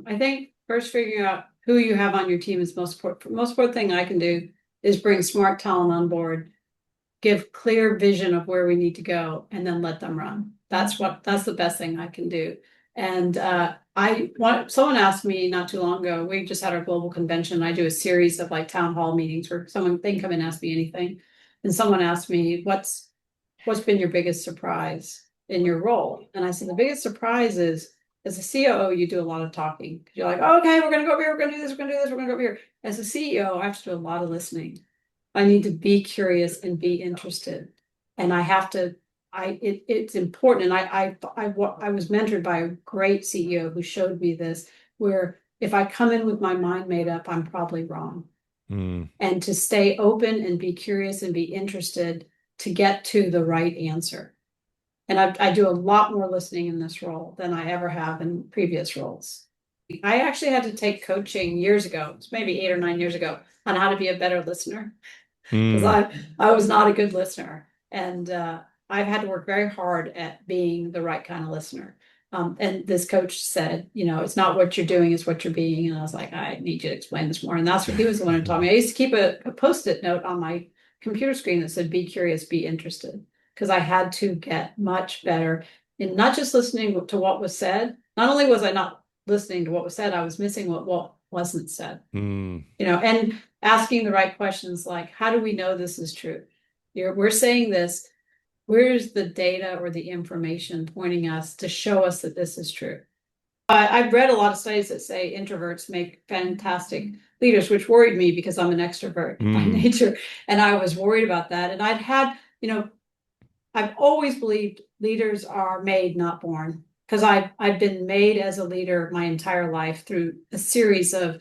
I think first figuring out who you have on your team is most important. Most important thing I can do is bring smart talent on board, give clear vision of where we need to go, and then let them run. That's the best thing I can do. And someone asked me not too long ago, we just had our global convention. I do a series of like town hall meetings where they can come and ask me anything. And someone asked me, what's been your biggest surprise in your role? And I said, the biggest surprise is, as a COO, you do a lot of talking. You're like, oh, okay, we're going to go over here. We're going to do this. We're going to do this. We're going to go over here. As a CEO, I have to do a lot of listening. I need to be curious and be interested. And I have to, it's important. And I was mentored by a great CEO who showed me this, where if I come in with my mind made up, I'm probably wrong. And to stay open and be curious and be interested to get to the right answer. And I do a lot more listening in this role than I ever have in previous roles. I actually had to take coaching years ago, it's maybe 8 or 9 years ago, on how to be a better listener. Because I was not a good listener. And I've had to work very hard at being the right kind of listener. And this coach said, it's not what you're doing, it's what you're being. And I was like, I need you to explain this more. And that's what he was the one who taught me. I used to keep a Post-it note on my computer screen that said, be curious, be interested. Because I had to get much better in not just listening to what was said. Not only was I not listening to what was said, I was missing what wasn't said. And asking the right questions like, how do we know this is true? We're saying this. Where's the data or the information pointing us to show us that this is true? I've read a lot of studies that say introverts make fantastic leaders, which worried me because I'm an extrovert by nature. And I was worried about that. And I've always believed leaders are made, not born, because I've been made as a leader my entire life through a series of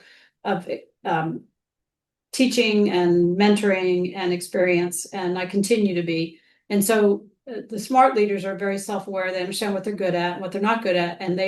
teaching and mentoring and experience, and I continue to be. And so the smart leaders are very self-aware. They understand what they're good at and what they're not good at, and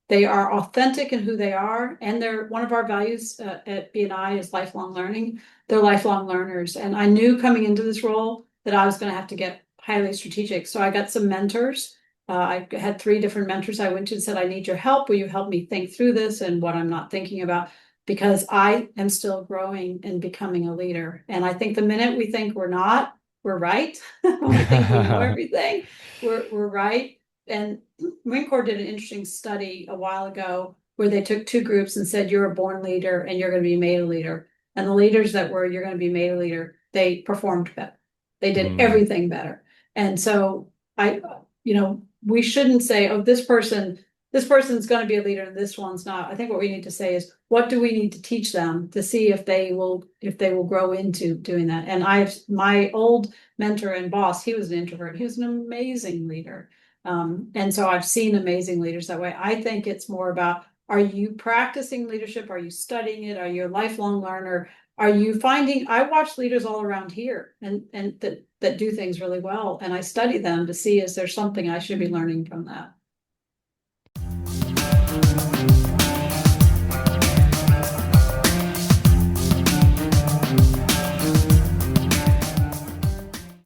they are authentic in who they are. And they're one of our values at BNI is lifelong learning. They're lifelong learners, and I knew coming into this role that I was going to have to get highly strategic. So I got some mentors. I had 3 different mentors I went to and said, I need your help. Will you help me think through this and what I'm not thinking about? Because I am still growing and becoming a leader. And I think the minute we think we're not, we're right. When we think we know everything, we're right. And Marine Corps did an interesting study a while ago where they took 2 groups and said, you're a born leader and you're going to be made a leader. And the leaders that were, you're going to be made a leader, they performed better. They did everything better. And so we shouldn't say, oh, this person's going to be a leader and this one's not. I think what we need to say is, what do we need to teach them to see if they will grow into doing that? And my old mentor and boss, he was an introvert. He was an amazing leader. And so I've seen amazing leaders that way. I think it's more about, are you practicing leadership? Are you studying it? Are you a lifelong learner? Are you finding, I watch leaders all around here and that do things really well. And I study them to see, is there something I should be learning from that?